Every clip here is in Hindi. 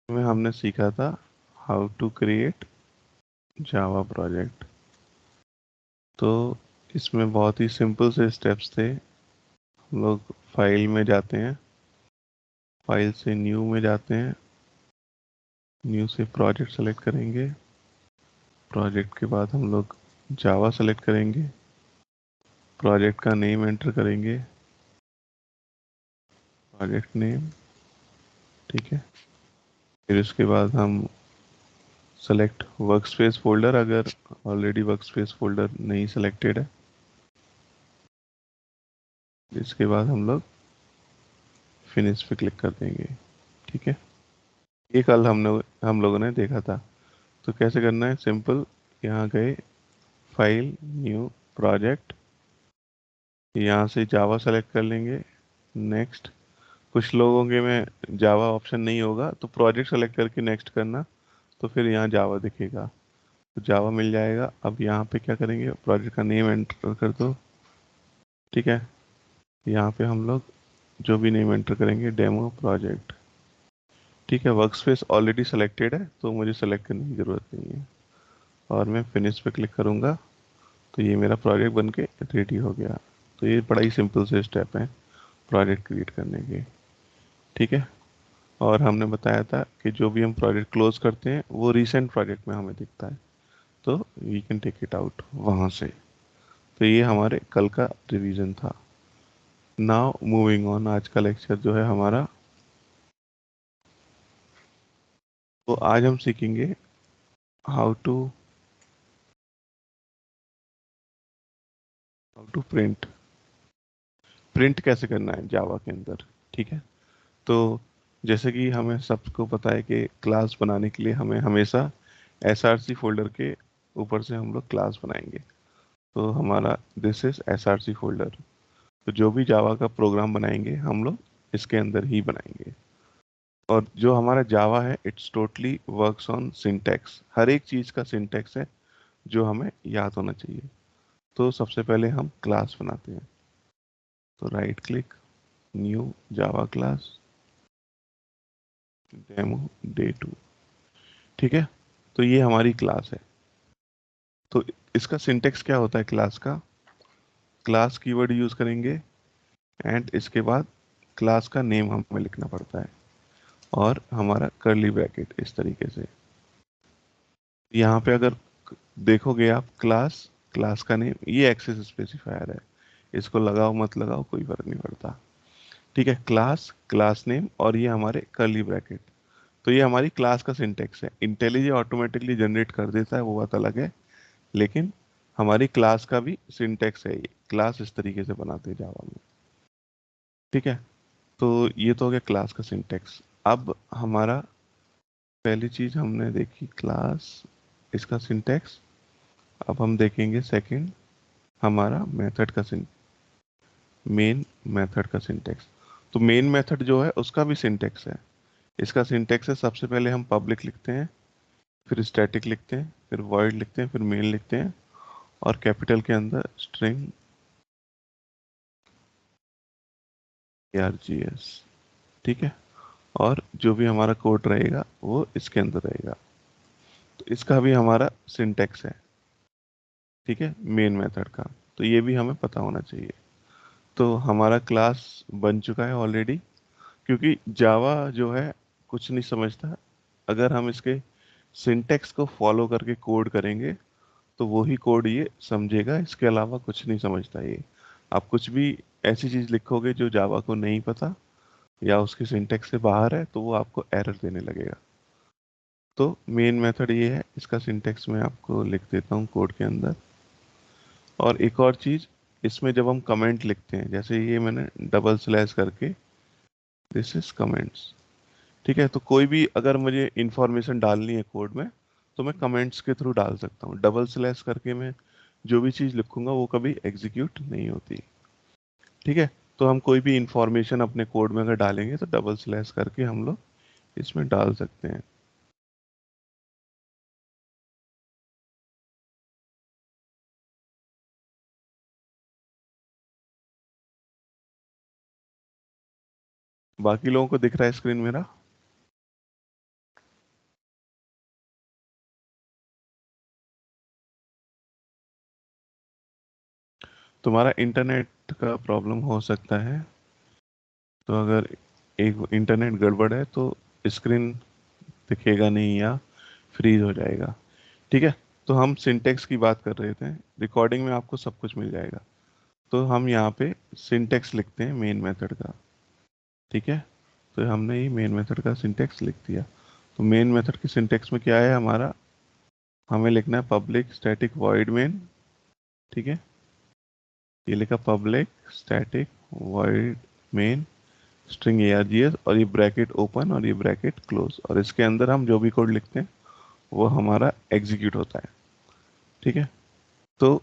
में हमने सीखा था how to create Java project. तो इसमें बहुत ही सिंपल से स्टेप्स थे। हम लोग फाइल में जाते हैं, फाइल से न्यू में जाते हैं, न्यू से प्रोजेक्ट सेलेक्ट करेंगे, प्रोजेक्ट के बाद हम लोग जावा सेलेक्ट करेंगे, प्रोजेक्ट का नेम एंटर करेंगे, प्रोजेक्ट नेम। ठीक है, फिर उसके बाद हम सेलेक्ट वर्कस्पेस फोल्डर, अगर ऑलरेडी वर्कस्पेस फोल्डर नहीं सेलेक्टेड है। इसके बाद हम लोग फिनिश पे क्लिक कर देंगे। ठीक है, ये कल हम लोगों ने देखा था। तो कैसे करना है, सिंपल, यहाँ गए, फाइल, न्यू, प्रोजेक्ट, यहाँ से जावा सेलेक्ट कर लेंगे, नेक्स्ट। कुछ लोगों के में जावा ऑप्शन नहीं होगा तो प्रोजेक्ट सेलेक्ट करके नेक्स्ट करना, तो फिर यहाँ जावा दिखेगा, तो जावा मिल जाएगा। अब यहाँ पे क्या करेंगे, प्रोजेक्ट का नेम एंटर कर दो। ठीक है, यहाँ पे हम लोग जो भी नेम एंटर करेंगे, डेमो प्रोजेक्ट। ठीक है, वर्कस्पेस ऑलरेडी सेलेक्टेड है तो मुझे सेलेक्ट करने की ज़रूरत नहीं है, और मैं फिनिश पे क्लिक करूँगा तो ये मेरा प्रोजेक्ट बन के रेडी हो गया। तो ये बड़ा ही सिंपल से स्टेप है प्रोजेक्ट क्रिएट करने के। ठीक है, और हमने बताया था कि जो भी हम प्रोजेक्ट क्लोज करते हैं वो रीसेंट प्रोजेक्ट में हमें दिखता है, तो we can take it out वहाँ से। तो ये हमारे कल का रिवीजन था। नाउ मूविंग ऑन, आज का लेक्चर जो है हमारा, तो आज हम सीखेंगे हाउ टू प्रिंट। प्रिंट कैसे करना है जावा के अंदर। ठीक है, तो जैसे कि हमें सबको पता है कि क्लास बनाने के लिए हमें हमेशा एसआरसी फोल्डर के ऊपर से हम लोग क्लास बनाएंगे। तो हमारा दिस इज एसआरसी फोल्डर। तो जो भी जावा का प्रोग्राम बनाएंगे हम लोग इसके अंदर ही बनाएंगे। और जो हमारा जावा है it's totally works on syntax, हर एक चीज़ का सिंटैक्स है जो हमें याद होना चाहिए। तो सबसे पहले हम क्लास बनाते हैं। तो right click, new, Java class, demo day 2। ठीक है, तो ये हमारी क्लास है। तो इसका सिंटेक्स क्या होता है क्लास का, क्लास कीवर्ड यूज करेंगे, एंड इसके बाद क्लास का नेम हमें लिखना पड़ता है, और हमारा कर्ली ब्रैकेट इस तरीके से। यहाँ पे अगर देखोगे आप, क्लास, क्लास का नेम, ये एक्सेस स्पेसिफायर है, इसको लगाओ मत लगाओ कोई फर्क नहीं पड़ता। ठीक है, क्लास, क्लास नेम, और ये हमारे कर्ली ब्रैकेट। तो ये हमारी क्लास का सिंटेक्स है। इंटेलिजेंट ऑटोमेटिकली जनरेट कर देता है वो बात अलग है, लेकिन हमारी क्लास का भी सिंटेक्स है ये। क्लास इस तरीके से बनाते हैं जावा में। ठीक है, तो ये तो हो गया क्लास का सिंटेक्स। अब हमारा पहली चीज हमने देखी क्लास, इसका सिंटेक्स। अब हम देखेंगे सेकंड, हमारा मेथड का मेन मेथड का सिंटेक्स। तो मेन मेथड जो है उसका भी सिंटेक्स है। इसका सिंटेक्स है, सबसे पहले हम पब्लिक लिखते हैं, फिर स्टैटिक लिखते हैं, फिर वॉइड लिखते हैं, फिर मेन लिखते हैं, और कैपिटल के अंदर स्ट्रिंग args। ठीक है, और जो भी हमारा कोड रहेगा वो इसके अंदर रहेगा। तो इसका भी हमारा सिंटेक्स है। ठीक है, मेन मेथड का। तो ये भी हमें पता होना चाहिए। तो हमारा क्लास बन चुका है ऑलरेडी, क्योंकि जावा जो है कुछ नहीं समझता। अगर हम इसके सिंटेक्स को फॉलो करके कोड करेंगे तो वही कोड ये समझेगा, इसके अलावा कुछ नहीं समझता ये। आप कुछ भी ऐसी चीज लिखोगे जो जावा को नहीं पता या उसके सिंटेक्स से बाहर है तो वो आपको एरर देने लगेगा। तो मेन मेथड ये है, इसका सिंटेक्स मैं आपको लिख देता हूँ कोड के अंदर। और एक और चीज, इसमें जब हम कमेंट लिखते हैं, जैसे ये मैंने डबल स्लैश करके, दिस इज कमेंट्स। ठीक है, तो कोई भी अगर मुझे इंफॉर्मेशन डालनी है कोड में तो मैं कमेंट्स के थ्रू डाल सकता हूँ। डबल स्लैश करके मैं जो भी चीज़ लिखूंगा वो कभी एग्जीक्यूट नहीं होती। ठीक है, तो हम कोई भी इंफॉर्मेशन अपने कोड में अगर डालेंगे तो डबल स्लैश करके हम लोग इसमें डाल सकते हैं। बाकी लोगों को दिख रहा है स्क्रीन मेरा? तुम्हारा इंटरनेट का प्रॉब्लम हो सकता है। तो अगर एक इंटरनेट गड़बड़ है तो स्क्रीन दिखेगा नहीं या फ्रीज हो जाएगा। ठीक है। तो हम सिंटेक्स की बात कर रहे थे, रिकॉर्डिंग में आपको सब कुछ मिल जाएगा। तो हम यहाँ पे सिंटेक्स लिखते हैं मेन मेथड का। ठीक है। तो हमने ये मेन मेथड का सिंटेक्स लिख दिया। तो मेन मेथड की सिंटेक्स में क्या है हमारा, हमें लिखना है पब्लिक स्टैटिक वॉइड मेन। ठीक है। ये लिखा public static void main string args, और ये ब्रैकेट ओपन और ये ब्रैकेट क्लोज, और इसके अंदर हम जो भी कोड लिखते हैं वो हमारा एग्जीक्यूट होता है। ठीक है। तो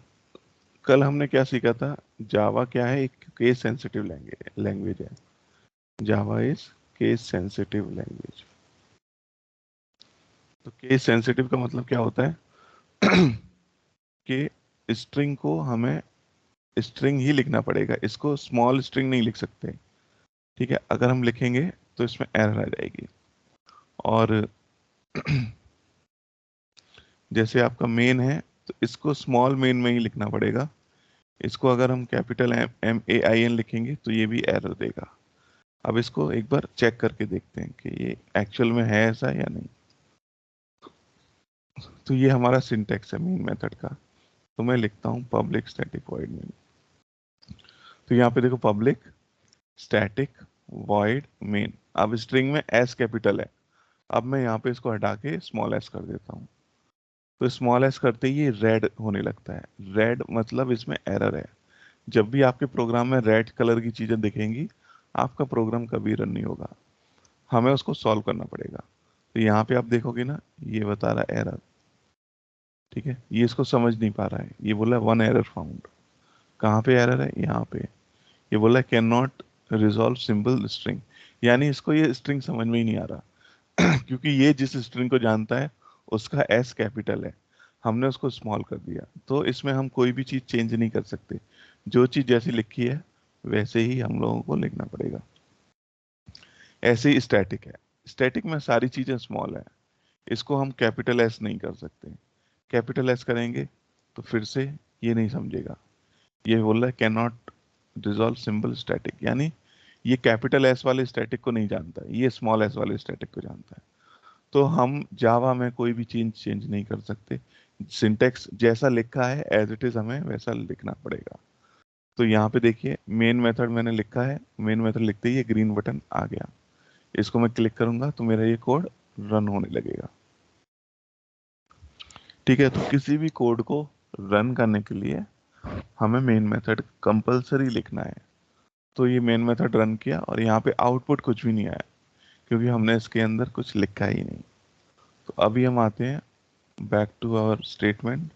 कल हमने क्या सीखा था, जावा क्या है, एक केस सेंसिटिव लैंग्वेज है। Java is case sensitive language. तो केस सेंसिटिव का मतलब क्या होता है कि स्ट्रिंग को हमें स्ट्रिंग ही लिखना पड़ेगा, इसको स्मॉल स्ट्रिंग नहीं लिख सकते। ठीक है। अगर हम लिखेंगे तो इसमें एरर आ जाएगी। और जैसे आपका मेन है तो इसको स्मॉल मेन में ही लिखना पड़ेगा। इसको अगर हम कैपिटल MAIN लिखेंगे तो ये भी एरर देगा। अब इसको एक बार चेक करके देखते हैं कि ये एक्चुअल में है ऐसा या नहीं। तो ये हमारा सिंटेक्स है मेन मेथड का। तो मैं लिखता हूँ पब्लिक स्टैटिक वॉइड मेन। तो यहाँ पे देखो पब्लिक स्टैटिक वॉइड मेन। अब स्ट्रिंग में एस कैपिटल है। अब मैं यहाँ पे इसको हटा के स्मॉल एस कर देता हूँ। तो स्मॉल एस करते ही ये रेड होने लगता है। रेड मतलब इसमें एरर है। जब भी आपके प्रोग्राम में रेड कलर की चीजें दिखेंगी, आपका प्रोग्राम कभी रन नहीं होगा। हमें उसको सॉल्व करना पड़ेगा। तो यहाँ पे आप देखोगे ना, ये बता रहा है एरर। ठीक है। ये इसको समझ नहीं पा रहा है, ये बोला वन एरर फाउंड। कहाँ पे एरर है, यहाँ पे। ये बोला can not resolve simple string, यानी इसको ये स्ट्रिंग समझ में ही नहीं आ रहा क्योंकि ये जिस स्ट्रिंग को जानता है उसका एस कैपिटल है, हमने उसको स्मॉल कर दिया। तो इसमें हम कोई भी चीज चेंज नहीं कर सकते, जो चीज जैसी लिखी है वैसे ही हम लोगों को लिखना पड़ेगा। ऐसे ही स्टैटिक है, स्टैटिक में सारी चीजें स्मॉल है, इसको हम कैपिटल एस नहीं कर सकते। कैपिटल एस करेंगे तो फिर से ये नहीं समझेगा। ये बोल रहा है can not resolve simple static, यानी ये कैपिटल एस वाले स्टैटिक को नहीं जानता, ये स्मॉल एस वाले स्टैटिक को जानता है। तो हम जावा में कोई भी चीज चेंज नहीं कर सकते। सिंटेक्स जैसा लिखा है एज इट इज हमें वैसा लिखना पड़ेगा। तो यहाँ पे देखिए मेन मेथड मैंने लिखा है, मेन मेथड लिखते ही ये ग्रीन बटन आ गया। इसको मैं क्लिक करूंगा तो मेरा ये कोड रन होने लगेगा। ठीक है। तो किसी भी कोड को रन करने के लिए हमें मेन मेथड कंपलसरी लिखना है। तो ये मेन मेथड रन किया और यहाँ पे आउटपुट कुछ भी नहीं आया, क्योंकि हमने इसके अंदर कुछ लिखा ही नहीं। तो अभी हम आते हैं बैक टू आवर स्टेटमेंट।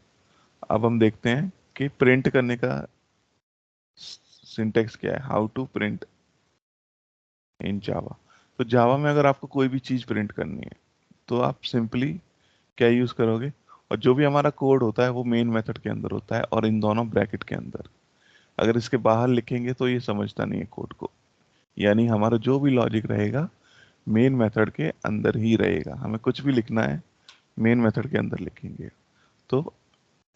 अब हम देखते हैं कि प्रिंट करने का सिंटेक्स क्या है, हाउ टू प्रिंट इन जावा। तो जावा में अगर आपको कोई भी चीज प्रिंट करनी है तो आप सिंपली क्या यूज करोगे, और जो भी हमारा कोड होता है वो मेन मेथड के अंदर होता है और इन दोनों ब्रैकेट के अंदर। अगर इसके बाहर लिखेंगे तो ये समझता नहीं है कोड को, यानी हमारा जो भी लॉजिक रहेगा मेन मेथड के अंदर ही रहेगा। हमें कुछ भी लिखना है मेन मेथड के अंदर लिखेंगे। तो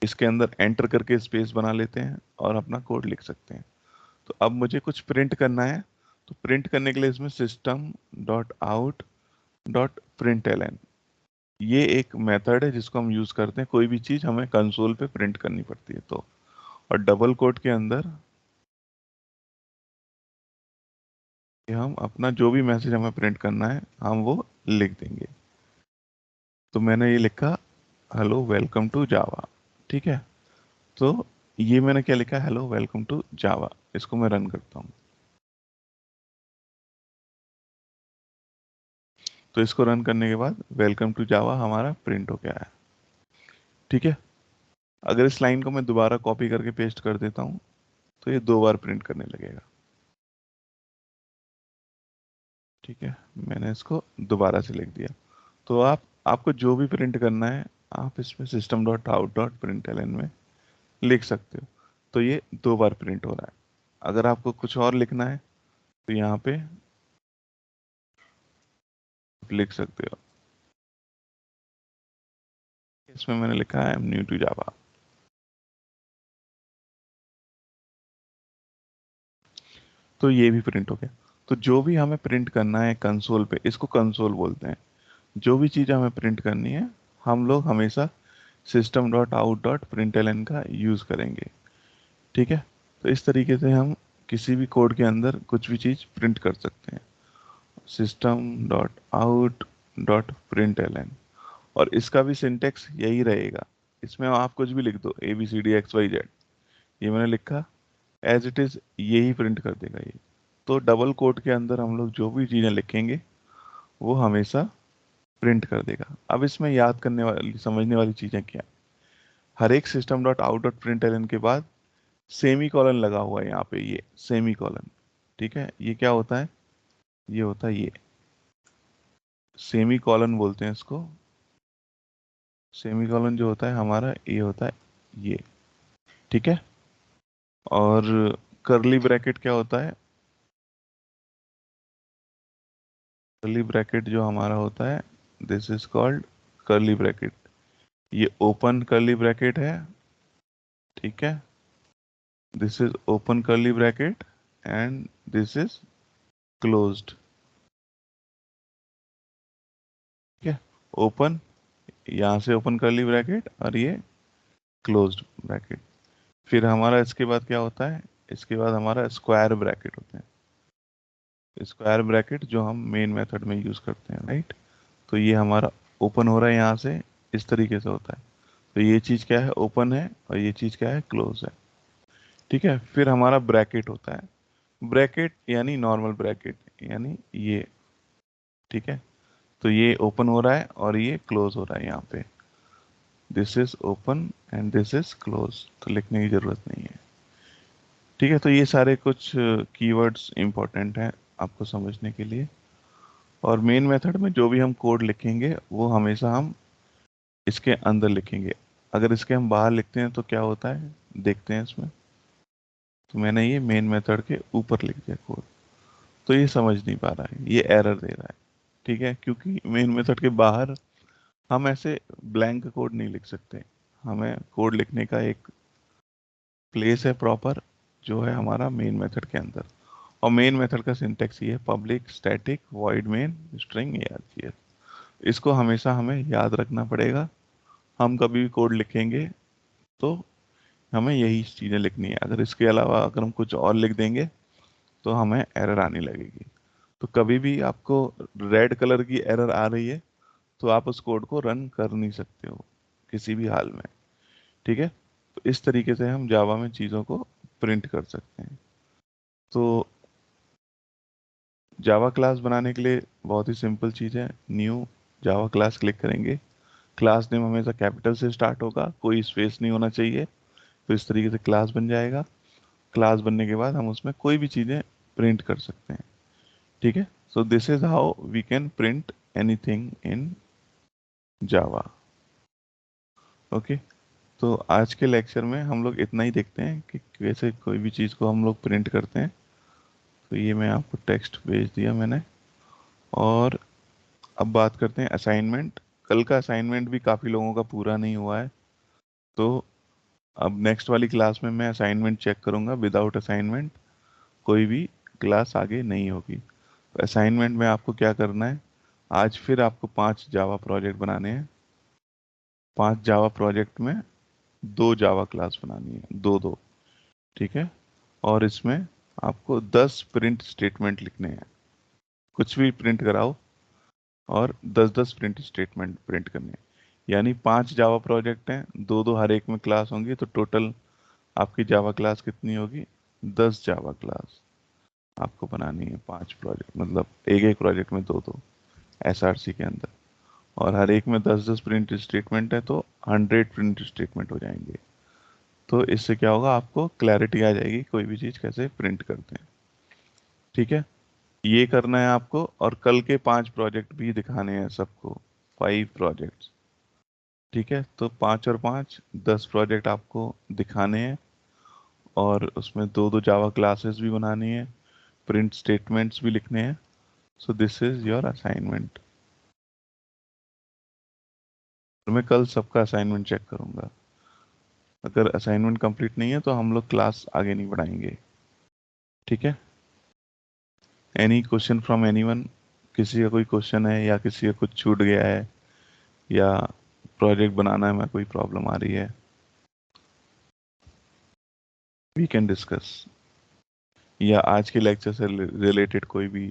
इसके अंदर एंटर करके स्पेस बना लेते हैं और अपना कोड लिख सकते हैं। तो अब मुझे कुछ प्रिंट करना है। तो प्रिंट करने के लिए इसमें system dot out dot print L, ये एक मेथड है जिसको हम यूज करते हैं कोई भी चीज हमें कंसोल पे प्रिंट करनी पड़ती है तो। और डबल कोट के अंदर कि हम अपना जो भी मैसेज हमें प्रिंट करना है हम वो लिख देंगे। तो मैंने ये लिखा हेलो वेलकम टू जावा। ठीक है। तो ये मैंने क्या लिखा, हेलो वेलकम टू जावा। इसको मैं रन करता हूँ। तो इसको रन करने के बाद वेलकम टू जावा हमारा प्रिंट हो गया है। ठीक है। अगर इस लाइन को मैं दोबारा कॉपी करके पेस्ट कर देता हूँ तो ये दो बार प्रिंट करने लगेगा। ठीक है। मैंने इसको दोबारा से लिख दिया। तो आपको जो भी प्रिंट करना है आप इसमें system dot out dot print L में लिख सकते हो। तो ये दो बार प्रिंट हो रहा है। अगर आपको कुछ और लिखना है तो यहाँ पे आप लिख सकते हो। इसमें मैंने लिखा है I am new to Java. तो ये भी प्रिंट हो गया। तो जो भी हमें प्रिंट करना है कंसोल पे, इसको कंसोल बोलते हैं, जो भी चीज़ हमें प्रिंट करनी है हम लोग हमेशा system dot out dot println का यूज़ करेंगे। ठीक है, तो इस तरीके से हम किसी भी कोड के अंदर कुछ भी चीज़ प्रिंट कर सकते हैं, system dot out dot println. और इसका भी सिंटेक्स यही रहेगा, इसमें आप कुछ भी लिख दो ABCDXYZ, ये मैंने लिखा एज इट इज़, यही प्रिंट कर देगा ये। तो डबल कोड के अंदर हम लोग जो भी चीज़ें लिखेंगे वो हमेशा प्रिंट कर देगा। अब इसमें याद करने वाली समझने वाली चीज़ें क्या है, हर एक system dot out dot print L N के बाद सेमी कॉलन लगा हुआ है यहाँ पे, ये सेमी कॉलन। ठीक है, ये क्या होता है, ये होता है ये सेमी कॉलन बोलते हैं इसको। सेमी कॉलन जो होता है हमारा ये होता है ये। ठीक है, और करली ब्रैकेट क्या होता है, करली ब्रैकेट जो हमारा होता है दिस इज कॉल्ड करली ब्रैकेट। ये ओपन करली ब्रैकेट है। ठीक है, this is open curly bracket and this is closed। ठीक है, ओपन, यहाँ से ओपन curly bracket और ये क्लोज्ड ब्रैकेट। फिर हमारा इसके बाद क्या होता है, इसके बाद हमारा स्क्वायर ब्रैकेट होते हैं, स्क्वायर ब्रैकेट जो हम मेन मेथड में यूज करते हैं, राइट। तो ये हमारा ओपन हो रहा है यहाँ से, इस तरीके से होता है। तो ये चीज क्या है, ओपन है, और ये चीज क्या है, क्लोज है। ठीक है, फिर हमारा ब्रैकेट होता है, ब्रैकेट यानी नॉर्मल ब्रैकेट यानी ये। ठीक है, तो ये ओपन हो रहा है और ये क्लोज हो रहा है यहाँ पे, this is open and this is close, तो लिखने की जरूरत नहीं है। ठीक है, तो ये सारे कुछ कीवर्ड्स इंपॉर्टेंट हैं आपको समझने के लिए। और मेन मेथड में जो भी हम कोड लिखेंगे वो हमेशा हम इसके अंदर लिखेंगे। अगर इसके हम बाहर लिखते हैं तो क्या होता है, देखते हैं इसमें। तो मैंने ये मेन मेथड के ऊपर लिख दिया कोड, तो ये समझ नहीं पा रहा है, ये एरर दे रहा है। ठीक है, क्योंकि मेन मेथड के बाहर हम ऐसे ब्लैंक कोड नहीं लिख सकते, हमें कोड लिखने का एक प्लेस है प्रॉपर, जो है हमारा मेन मेथड के अंदर। और मेन मेथड का सिंटेक्स ये है, public static void main string args। इसको हमेशा हमें याद रखना पड़ेगा, हम कभी भी कोड लिखेंगे तो हमें यही चीज़ें लिखनी है। अगर इसके अलावा अगर हम कुछ और लिख देंगे तो हमें एरर आने लगेगी। तो कभी भी आपको रेड कलर की एरर आ रही है तो आप उस कोड को रन कर नहीं सकते हो किसी भी हाल में। ठीक है, तो इस तरीके से हम जावा में चीज़ों को प्रिंट कर सकते हैं। तो जावा क्लास बनाने के लिए बहुत ही सिंपल चीज़ है, न्यू जावा क्लास क्लिक करेंगे। क्लास नेम हमेशा कैपिटल से स्टार्ट होगा, कोई स्पेस नहीं होना चाहिए। तो इस तरीके से क्लास बन जाएगा। क्लास बनने के बाद हम उसमें कोई भी चीज़ें प्रिंट कर सकते हैं। ठीक है, so this is how we can print anything in Java. Okay, तो आज के लेक्चर में हम लोग इतना ही देखते हैं कि कैसे कोई भी चीज़ को हम लोग प्रिंट करते हैं। तो ये मैं आपको टेक्स्ट भेज दिया मैंने। और अब बात करते हैं असाइनमेंट। कल का असाइनमेंट भी काफ़ी लोगों का पूरा नहीं हुआ है, तो अब नेक्स्ट वाली क्लास में मैं असाइनमेंट चेक करूँगा। विदाउट असाइनमेंट कोई भी क्लास आगे नहीं होगी। तो असाइनमेंट में आपको क्या करना है, आज फिर आपको 5 जावा प्रोजेक्ट बनाने हैं। 5 जावा प्रोजेक्ट में 2 जावा क्लास बनानी है, दो दो। ठीक है, और इसमें आपको 10 प्रिंट स्टेटमेंट लिखने हैं, कुछ भी प्रिंट कराओ और 10-10 प्रिंट स्टेटमेंट प्रिंट करने हैं। यानी 5 जावा प्रोजेक्ट हैं, दो दो हर एक में क्लास होंगी, तो टोटल आपकी जावा क्लास कितनी होगी, 10 जावा क्लास आपको बनानी है। 5 प्रोजेक्ट मतलब एक एक प्रोजेक्ट में दो दो एसआरसी के अंदर, और हर एक में 10-10 प्रिंट स्टेटमेंट है, तो 100 प्रिंट स्टेटमेंट हो जाएंगे। तो इससे क्या होगा, आपको क्लैरिटी आ जाएगी कोई भी चीज़ कैसे प्रिंट करते हैं। ठीक है, ये करना है आपको, और कल के 5 प्रोजेक्ट भी दिखाने हैं सबको, 5 प्रोजेक्ट्स। ठीक है, तो 5 और 5 10 प्रोजेक्ट आपको दिखाने हैं, और उसमें दो दो जावा क्लासेस भी बनानी है, प्रिंट स्टेटमेंट्स भी लिखने हैं। सो दिस इज योर असाइनमेंट। और मैं कल सबका असाइनमेंट चेक करूंगा। अगर असाइनमेंट कंप्लीट नहीं है तो हम लोग क्लास आगे नहीं बढ़ाएंगे। ठीक है। Any question from anyone? किसी का कोई क्वेश्चन है या किसी का कुछ छूट गया है या प्रोजेक्ट बनाना में कोई प्रॉब्लम आ रही है? We can discuss. या आज के लेक्चर से रिलेटेड कोई भी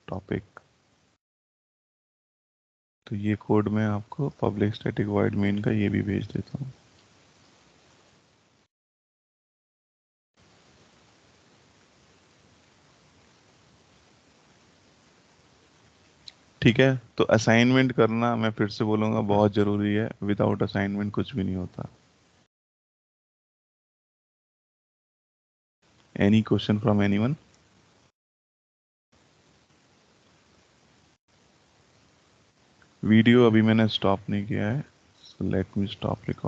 टॉपिक। तो ये कोड मैं आपको पब्लिक स्टैटिक वॉइड मेन का ये भी भेज देता हूँ। ठीक है, तो असाइनमेंट करना मैं फिर से बोलूँगा बहुत ज़रूरी है। विदाउट असाइनमेंट कुछ भी नहीं होता। Any question from anyone? Video अभी मैंने स्टॉप नहीं किया है, so let me stop record.